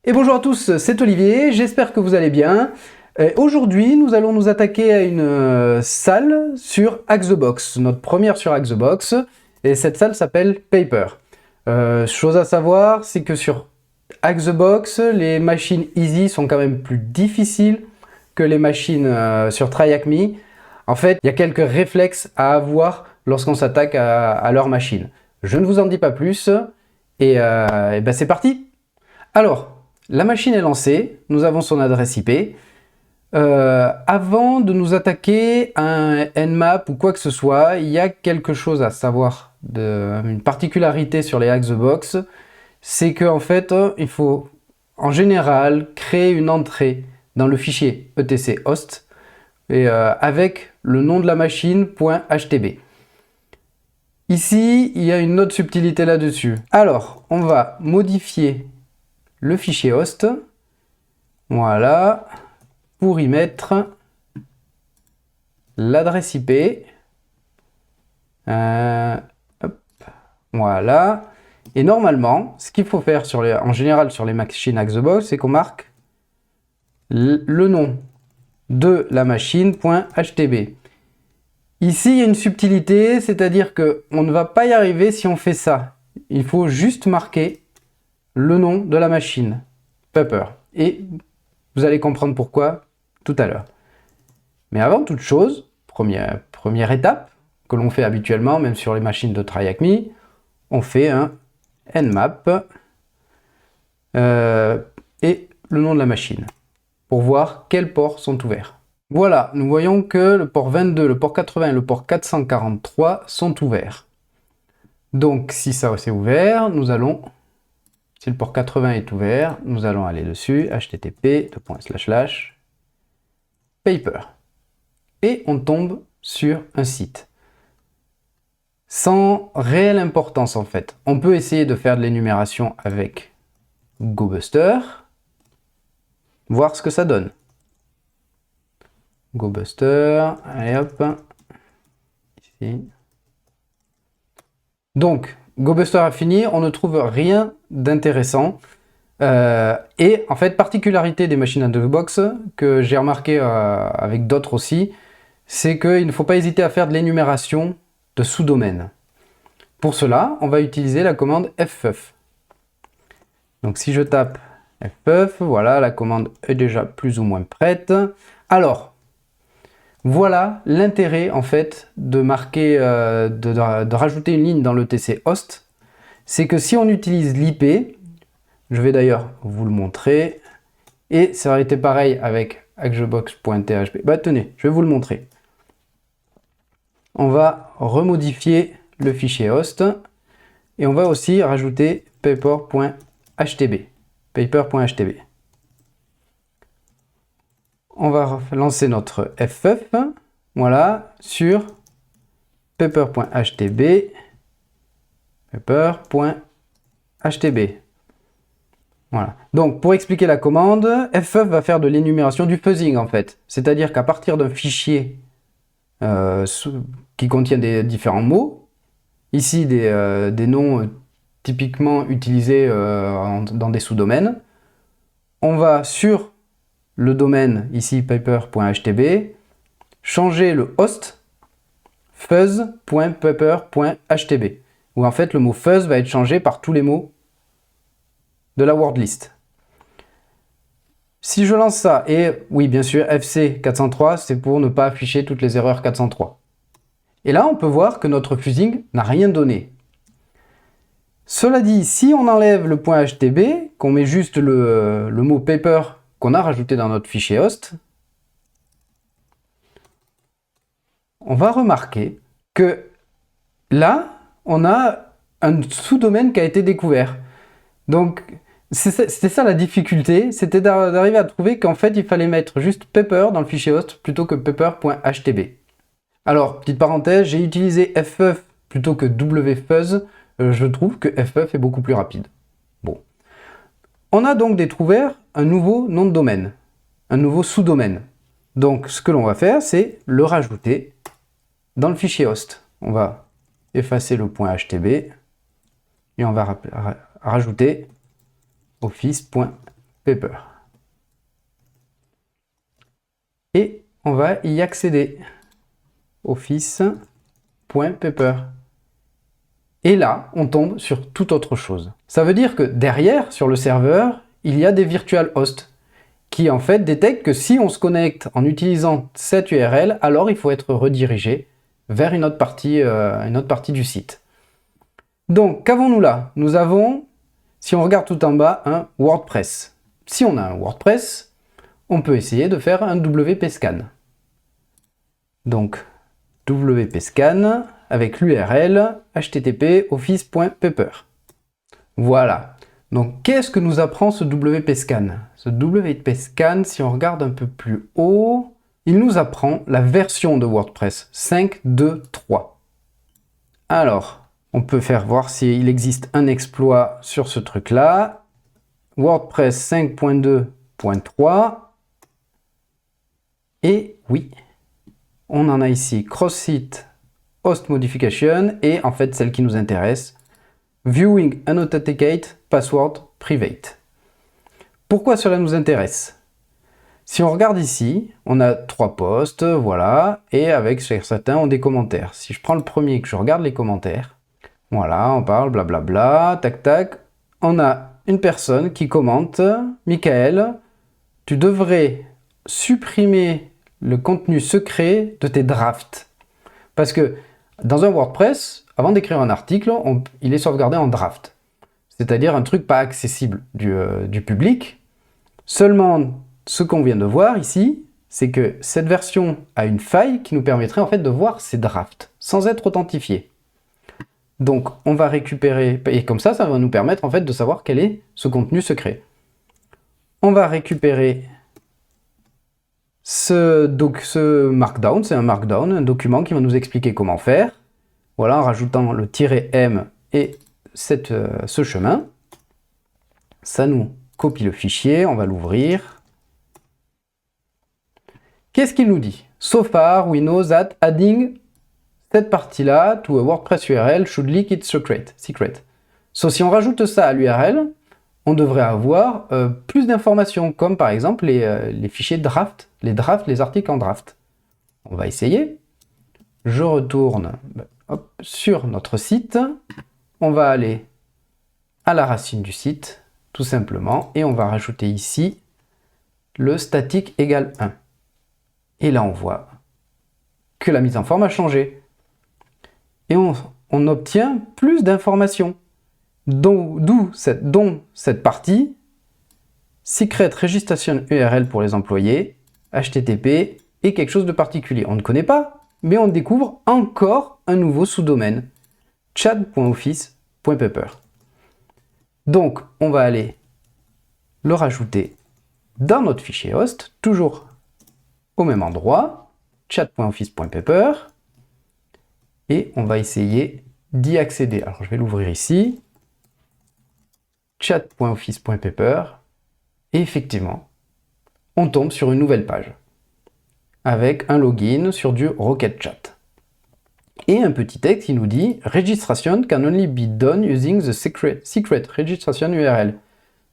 Et bonjour à tous, c'est Olivier, j'espère que vous allez bien. Aujourd'hui, nous allons nous attaquer à une salle sur Hack the Box, notre première sur Hack the Box, et cette salle s'appelle Paper. Chose à savoir, c'est que sur Hack the Box, les machines easy sont quand même plus difficiles que les machines sur TryHackMe. En fait, il y a quelques réflexes à avoir lorsqu'on s'attaque à leur machine. Je ne vous en dis pas plus, et ben c'est parti. Alors, la machine est lancée, nous avons son adresse IP. Avant de nous attaquer à un Nmap ou quoi que ce soit, il y a quelque chose à savoir, une particularité sur les Hack the Box, c'est qu'en fait, il faut en général créer une entrée dans le fichier etc host et, avec le nom de la machine .htb. Ici, il y a une autre subtilité là-dessus. Alors, on va modifier le fichier host, voilà, pour y mettre l'adresse IP, voilà, et normalement, ce qu'il faut faire en général sur les machines Hack the Box, c'est qu'on marque le nom de la machine .htb. Ici, il y a une subtilité, c'est-à-dire qu'on ne va pas y arriver si on fait ça. Il faut juste marquer le nom de la machine, Paper. Et vous allez comprendre pourquoi tout à l'heure. Mais avant toute chose, première étape que l'on fait habituellement, même sur les machines de TryHackMe, on fait un Nmap et le nom de la machine pour voir quels ports sont ouverts. Voilà, nous voyons que le port 22, le port 80 et le port 443 sont ouverts. Donc si ça c'est ouvert, nous allons... Si le port 80 est ouvert, nous allons aller dessus, http://paper. Et on tombe sur un site. Sans réelle importance en fait. On peut essayer de faire de l'énumération avec GoBuster, voir ce que ça donne. GoBuster, allez hop, ici. Donc, GoBuster a fini, on ne trouve rien d'intéressant. Et en fait, particularité des machines Hack the Box, que j'ai remarqué avec d'autres aussi, c'est qu'il ne faut pas hésiter à faire de l'énumération de sous-domaines. Pour cela, on va utiliser la commande ffuf. Donc si je tape ffuf, voilà, la commande est déjà plus ou moins prête. Alors, voilà l'intérêt en fait de marquer, de rajouter une ligne dans le TC host, c'est que si on utilise l'IP, je vais d'ailleurs vous le montrer, et ça aurait été pareil avec hackthebox.thp. Bah tenez, je vais vous le montrer. On va remodifier le fichier host, et on va aussi rajouter paper.htb. Paper.htb. On va lancer notre ffuf, voilà, sur paper.htb, paper.htb. Voilà. Donc, pour expliquer la commande, ffuf va faire de l'énumération du fuzzing, en fait. C'est-à-dire qu'à partir d'un fichier qui contient des différents mots, ici des noms typiquement utilisés dans des sous-domaines, on va sur le domaine, ici paper.htb, changer le host fuzz.paper.htb, où en fait le mot fuzz va être changé par tous les mots de la word list. Si je lance ça, et oui bien sûr FC 403, c'est pour ne pas afficher toutes les erreurs 403. Et là on peut voir que notre fuzzing n'a rien donné. Cela dit, si on enlève le .htb, qu'on met juste le mot paper qu'on a rajouté dans notre fichier host, on va remarquer que là, on a un sous-domaine qui a été découvert. Donc, c'était ça la difficulté, c'était d'arriver à trouver qu'en fait, il fallait mettre juste paper dans le fichier host plutôt que paper.htb. Alors, petite parenthèse, j'ai utilisé ffuf plutôt que wfuzz. Je trouve que ffuf est beaucoup plus rapide. Bon. On a donc découvert un nouveau nom de domaine, un nouveau sous-domaine. Donc, ce que l'on va faire, c'est le rajouter dans le fichier host. On va effacer le .htb et on va rajouter office.htb. Paper. Et on va y accéder. Office.paper. Et là, on tombe sur toute autre chose. Ça veut dire que derrière, sur le serveur, il y a des virtual hosts qui en fait détectent que si on se connecte en utilisant cette URL, alors il faut être redirigé vers une autre partie du site. Donc, qu'avons-nous là? Nous avons, si on regarde tout en bas, un WordPress. Si on a un WordPress, on peut essayer de faire un WP Scan. Donc, WP Scan avec l'URL http office.paper. Voilà. Donc, qu'est-ce que nous apprend ce WP Scan? Ce WP Scan, si on regarde un peu plus haut, il nous apprend la version de WordPress 5.2.3. Alors, on peut faire voir s'il existe un exploit sur ce truc-là. WordPress 5.2.3. Et oui, on en a ici cross-site host modification et en fait celle qui nous intéresse, viewing unauthenticate password private. Pourquoi cela nous intéresse? Si on regarde ici, on a 3 posts, voilà, et avec certains ont des commentaires. Si je prends le premier et que je regarde les commentaires, voilà, on parle blablabla, tac tac, on a une personne qui commente, Michael, tu devrais supprimer le contenu secret de tes drafts. Parce que dans un WordPress, avant d'écrire un article, il est sauvegardé en draft. C'est-à-dire un truc pas accessible du public. Seulement, ce qu'on vient de voir ici, c'est que cette version a une faille qui nous permettrait en fait de voir ces drafts sans être authentifié. Donc, on va récupérer, et comme ça va nous permettre en fait de savoir quel est ce contenu secret. On va récupérer ce markdown, c'est un markdown, un document qui va nous expliquer comment faire. Voilà, en rajoutant le "-m" et ce chemin. Ça nous copie le fichier, on va l'ouvrir. Qu'est-ce qu'il nous dit? So far, we know that adding cette partie-là to a WordPress URL should leak its secret. So, si on rajoute ça à l'URL, on devrait avoir plus d'informations, comme par exemple les fichiers draft, les articles en draft. On va essayer. Je retourne sur notre site. On va aller à la racine du site, tout simplement, et on va rajouter ici le statique égale 1. Et là, on voit que la mise en forme a changé. Et on obtient plus d'informations. Dont cette partie, Secret Registration URL pour les employés, HTTP et quelque chose de particulier. On ne connaît pas, mais on découvre encore un nouveau sous-domaine, chat.office.paper. Donc, on va aller le rajouter dans notre fichier host, toujours au même endroit, chat.office.paper, et on va essayer d'y accéder. Alors, je vais l'ouvrir ici. Chat.office.paper, et effectivement, on tombe sur une nouvelle page avec un login sur du Rocket Chat. Et un petit texte qui nous dit « Registration can only be done using the secret registration URL ».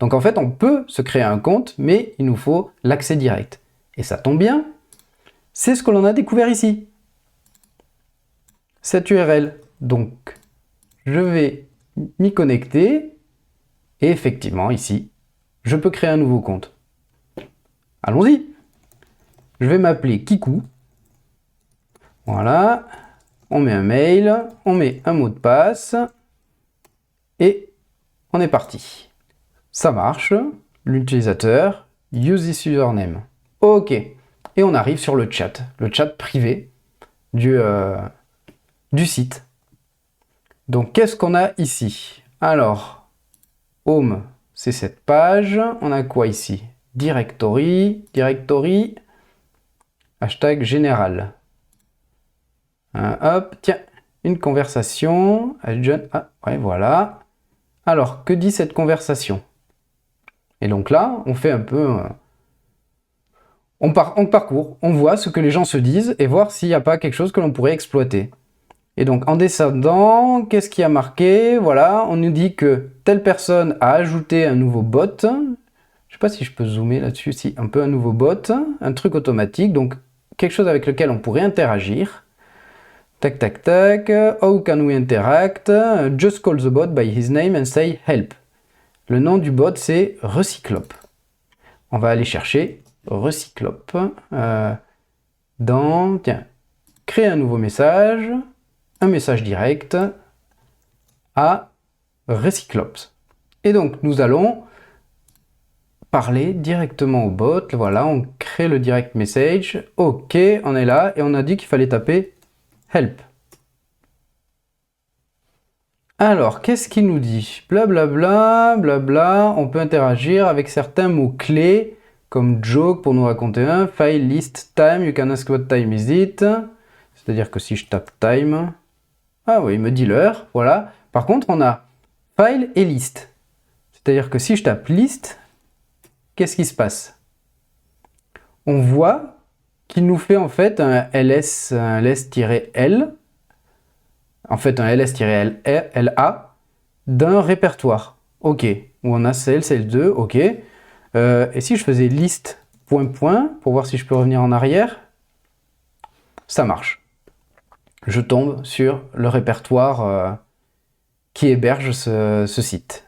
Donc en fait, on peut se créer un compte, mais il nous faut l'accès direct. Et ça tombe bien, c'est ce que l'on a découvert ici. Cette URL. Donc, je vais m'y connecter. Et effectivement, ici, je peux créer un nouveau compte. Allons-y. Je vais m'appeler Kikou. Voilà. On met un mail, on met un mot de passe. Et on est parti. Ça marche. L'utilisateur, use this username. OK. Et on arrive sur le chat privé du site. Donc, qu'est-ce qu'on a ici? Alors, Home, c'est cette page. On a quoi ici? Directory, hashtag général. Hop, tiens, une conversation. Ah, ouais, voilà. Alors, que dit cette conversation? Et donc là, on fait un peu... on parcourt, on voit ce que les gens se disent et voir s'il n'y a pas quelque chose que l'on pourrait exploiter. Et donc, en descendant, qu'est-ce qui a marqué? Voilà, on nous dit que telle personne a ajouté un nouveau bot, Je sais pas si je peux zoomer là-dessus. Si, un peu un nouveau bot, un truc automatique, donc quelque chose avec lequel on pourrait interagir. Tac, tac, tac. How can we interact? Just call the bot by his name and say help. Le nom du bot, c'est Recyclope. On va aller chercher Recyclope dans... Tiens, créer un nouveau message, un message direct à Recyclope. Et donc, nous allons parler directement au bot. Voilà, on crée le direct message. OK, on est là et on a dit qu'il fallait taper help. Alors, qu'est-ce qu'il nous dit? Blablabla, blabla, on peut interagir avec certains mots-clés, comme joke pour nous raconter un, file, list, time, you can ask what time is it. C'est-à-dire que si je tape time, ah oui, il me dit l'heure, voilà. Par contre, on a file et list. C'est-à-dire que si je tape list, qu'est-ce qui se passe? On voit qu'il nous fait en fait un ls-l, en fait un ls-la d'un répertoire. OK, où on a celle, celle2, OK. Et si je faisais list point point pour voir si je peux revenir en arrière, ça marche. Je tombe sur le répertoire qui héberge ce site.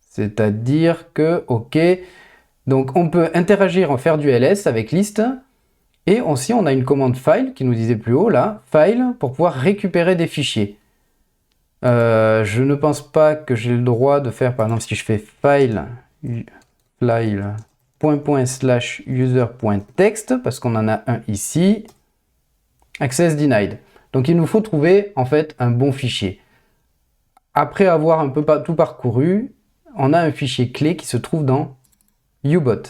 C'est-à-dire que, OK, donc on peut interagir, en faire du ls avec list. Et aussi, on a une commande file qui nous disait plus haut, là, file, pour pouvoir récupérer des fichiers. Je ne pense pas que j'ai le droit de faire, par exemple, si je fais file /user.text, parce qu'on en a un ici, access denied. Donc il nous faut trouver, en fait, un bon fichier. Après avoir un peu tout parcouru, on a un fichier clé qui se trouve dans ubot.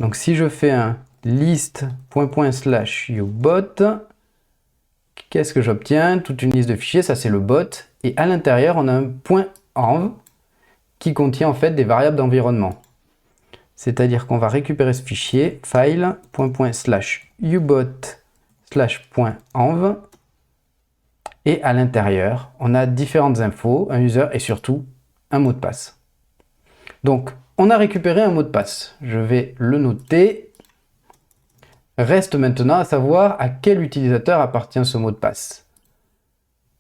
Donc si je fais un list./ubot, qu'est-ce que j'obtiens? Toute une liste de fichiers, ça c'est le bot. Et à l'intérieur, on a un .env qui contient en fait des variables d'environnement. C'est-à-dire qu'on va récupérer ce fichier, file./ubot/.env. Et à l'intérieur, on a différentes infos, un user et surtout un mot de passe. Donc, on a récupéré un mot de passe. Je vais le noter. Reste maintenant à savoir à quel utilisateur appartient ce mot de passe.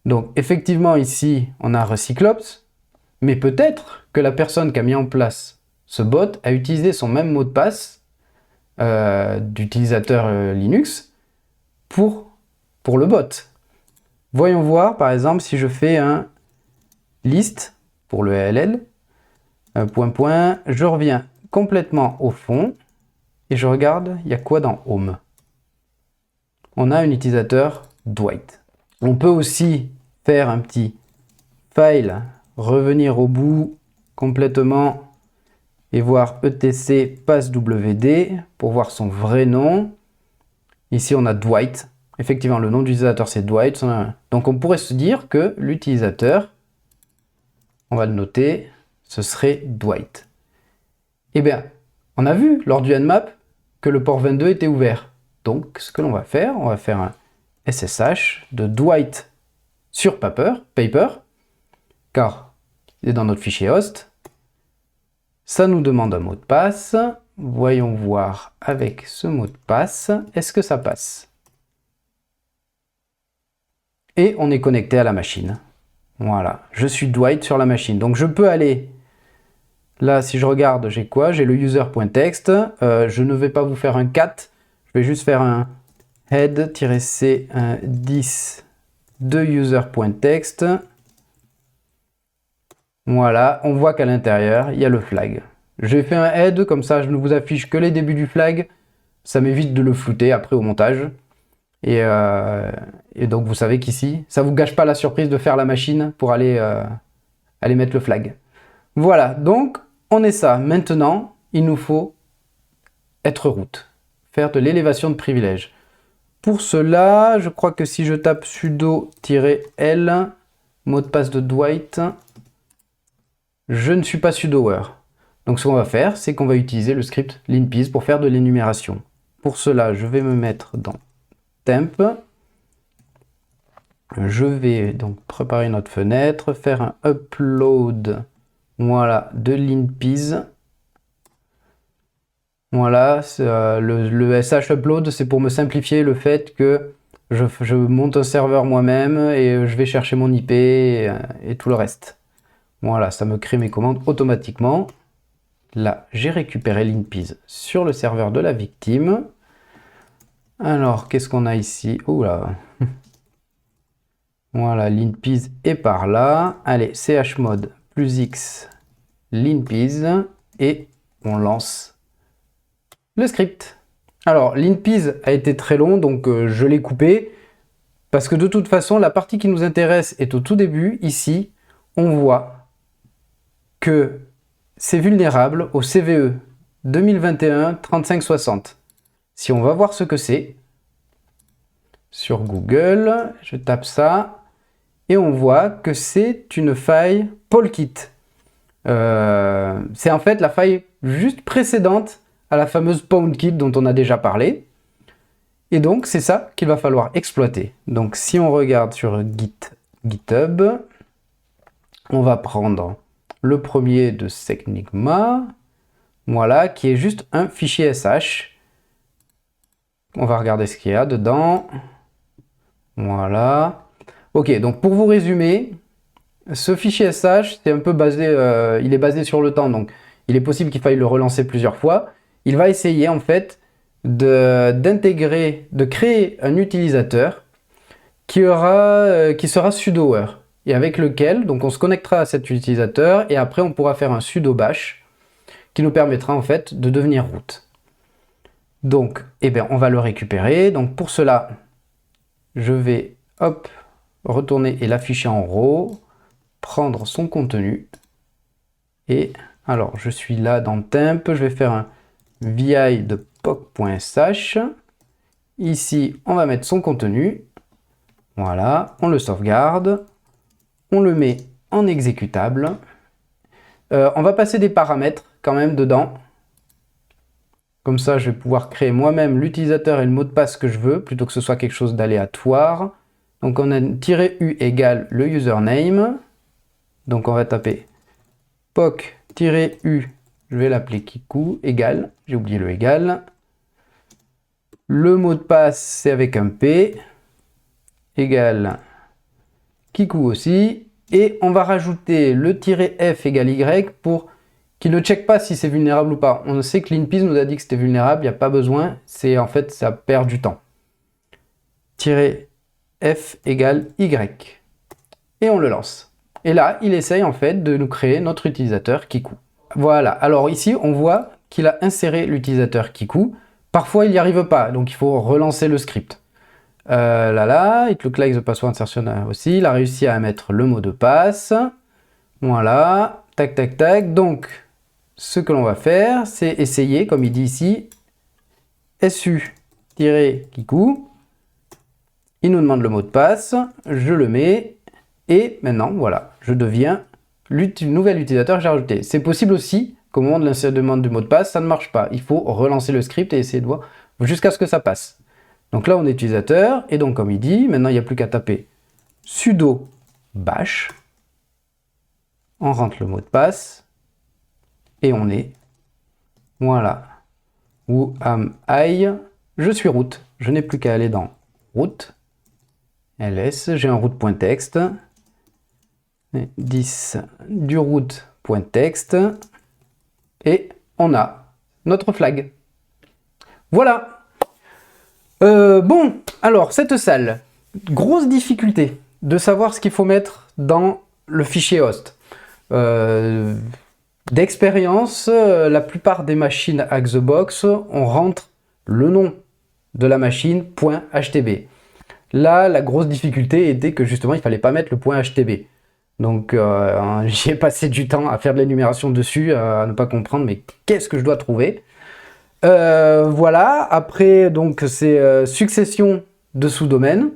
Donc effectivement ici on a Recyclope, mais peut-être que la personne qui a mis en place ce bot a utilisé son même mot de passe d'utilisateur Linux pour le bot. Voyons voir par exemple si je fais un list pour le ALL, point, je reviens complètement au fond. Et je regarde, il y a quoi dans Home? On a un utilisateur Dwight. On peut aussi faire un petit file, revenir au bout complètement et voir etc passwd pour voir son vrai nom. Ici, on a Dwight. Effectivement, le nom de l'utilisateur, c'est Dwight. Donc, on pourrait se dire que l'utilisateur, on va le noter, ce serait Dwight. Eh bien, on a vu lors du Nmap que le port 22 était ouvert. Donc, ce que l'on va faire, on va faire un SSH de Dwight sur Paper, car il est dans notre fichier host. Ça nous demande un mot de passe. Voyons voir avec ce mot de passe, est-ce que ça passe? Et on est connecté à la machine. Voilà, je suis Dwight sur la machine. Donc, je peux aller... Là, si je regarde, j'ai quoi? J'ai le user.text. Je ne vais pas vous faire un cat. Je vais juste faire un head-c 10 de user.text. Voilà, on voit qu'à l'intérieur, il y a le flag. J'ai fait un head, comme ça je ne vous affiche que les débuts du flag. Ça m'évite de le flouter après au montage. Et donc vous savez qu'ici, ça ne vous gâche pas la surprise de faire la machine pour aller mettre le flag. Voilà, donc on est ça. Maintenant, il nous faut être root, faire de l'élévation de privilèges. Pour cela, je crois que si je tape sudo-l, mot de passe de Dwight, je ne suis pas sudoer. Donc ce qu'on va faire, c'est qu'on va utiliser le script linpiz pour faire de l'énumération. Pour cela, je vais me mettre dans temp. Je vais donc préparer notre fenêtre, faire un upload, voilà, de linpiz. Voilà, le SH upload, c'est pour me simplifier le fait que je monte un serveur moi-même et je vais chercher mon IP et tout le reste. Voilà, ça me crée mes commandes automatiquement. Là, j'ai récupéré l'InPease sur le serveur de la victime. Alors, qu'est-ce qu'on a ici? Oula. Voilà, l'InPease est par là. Allez, chmod plus X, l'InPease, et on lance le script. Alors, l'InPease a été très long, donc je l'ai coupé, parce que de toute façon, la partie qui nous intéresse est au tout début. Ici, on voit que c'est vulnérable au CVE 2021-3560. Si on va voir ce que c'est, sur Google, je tape ça, et on voit que c'est une faille Polkit. C'est en fait la faille juste précédente à la fameuse PoundKit dont on a déjà parlé. Et donc, c'est ça qu'il va falloir exploiter. Donc, si on regarde sur GitHub, on va prendre le premier de Secnigma, voilà, qui est juste un fichier SH. On va regarder ce qu'il y a dedans. Voilà. Ok, donc pour vous résumer, ce fichier SH, c'est un peu basé, il est basé sur le temps, donc il est possible qu'il faille le relancer plusieurs fois. Il va essayer en fait de créer un utilisateur qui sera sudo-ware et avec lequel donc on se connectera à cet utilisateur et après on pourra faire un sudo bash qui nous permettra en fait de devenir root. Donc, eh bien, on va le récupérer. Donc pour cela, je vais hop retourner et l'afficher en RAW, prendre son contenu et alors je suis là dans temp, je vais faire un vi de poc.sh. Ici, on va mettre son contenu. Voilà, on le sauvegarde. On le met en exécutable. On va passer des paramètres quand même dedans. Comme ça, je vais pouvoir créer moi-même l'utilisateur et le mot de passe que je veux, plutôt que ce soit quelque chose d'aléatoire. Donc on a -u égale le username. Donc on va taper poc-u, je vais l'appeler Kikou, égale, j'ai oublié le égal. Le mot de passe, c'est avec un P, égale Kikou aussi. Et on va rajouter le -f égale Y pour qu'il ne check pas si c'est vulnérable ou pas. On sait que l'InPease nous a dit que c'était vulnérable, il n'y a pas besoin, c'est en fait, ça perd du temps. -f égale Y. Et on le lance. Et là, il essaye en fait de nous créer notre utilisateur Kikou. Voilà, alors ici, on voit qu'il a inséré l'utilisateur Kikou. Parfois, il n'y arrive pas, donc il faut relancer le script. Là, it look like the password insertion aussi. Il a réussi à mettre le mot de passe. Voilà, tac, tac, tac. Donc, ce que l'on va faire, c'est essayer, comme il dit ici, su-kikou. Il nous demande le mot de passe, je le mets, et maintenant, voilà, je deviens le nouvel utilisateur que j'ai rajouté. C'est possible aussi qu'au moment de l'insértion du mot de passe, ça ne marche pas. Il faut relancer le script et essayer de voir jusqu'à ce que ça passe. Donc là, on est utilisateur, et donc comme il dit, maintenant, il n'y a plus qu'à taper sudo bash. On rentre le mot de passe, et on est, voilà, who am I, je suis root. Je n'ai plus qu'à aller dans root, ls, j'ai un root.txt, 10 du root.txt, et on a notre flag. Voilà. Bon, alors cette salle, grosse difficulté de savoir ce qu'il faut mettre dans le fichier host. D'expérience, la plupart des machines Hack-the-Box, on rentre le nom de la machine .htb. Là, la grosse difficulté était que justement, il ne fallait pas mettre le .htb. Donc, j'ai passé du temps à faire de l'énumération dessus, à ne pas comprendre, mais qu'est-ce que je dois trouver? Voilà, après, donc, c'est succession de sous-domaines.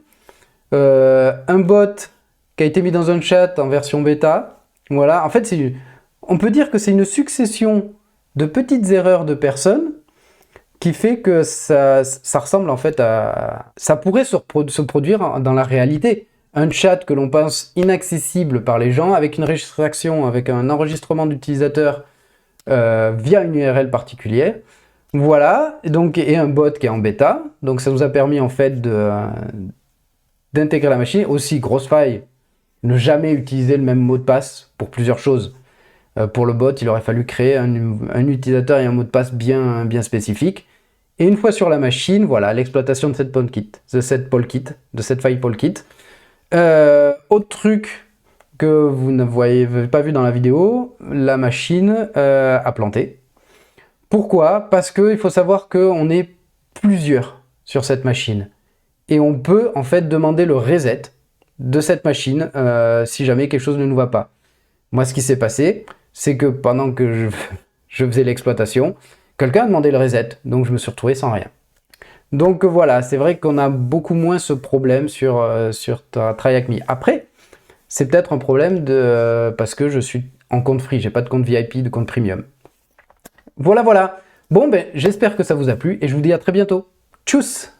Un bot qui a été mis dans un chat en version bêta. Voilà, en fait, on peut dire que c'est une succession de petites erreurs de personnes qui fait que ça ressemble en fait à... Ça pourrait se produire dans la réalité. Un chat que l'on pense inaccessible par les gens, avec une restriction, avec un enregistrement d'utilisateur via une URL particulière. Voilà, donc, et un bot qui est en bêta. Donc ça nous a permis en fait d'intégrer la machine. Aussi, grosse faille, ne jamais utiliser le même mot de passe pour plusieurs choses. Pour le bot, il aurait fallu créer un utilisateur et un mot de passe bien spécifique. Et une fois sur la machine, voilà, l'exploitation de cette faille Polkit. Autre truc que vous n'avez pas vu dans la vidéo, la machine a planté. Pourquoi? Parce qu'il faut savoir qu'on est plusieurs sur cette machine. Et on peut en fait demander le reset de cette machine si jamais quelque chose ne nous va pas. Moi, ce qui s'est passé, c'est que pendant que je faisais l'exploitation, quelqu'un a demandé le reset, donc je me suis retrouvé sans rien. Donc voilà, c'est vrai qu'on a beaucoup moins ce problème sur Try Hack Me. Après, c'est peut-être un problème parce que je suis en compte free, j'ai pas de compte VIP, de compte premium. Voilà. Bon, ben, j'espère que ça vous a plu et je vous dis à très bientôt. Tchuss!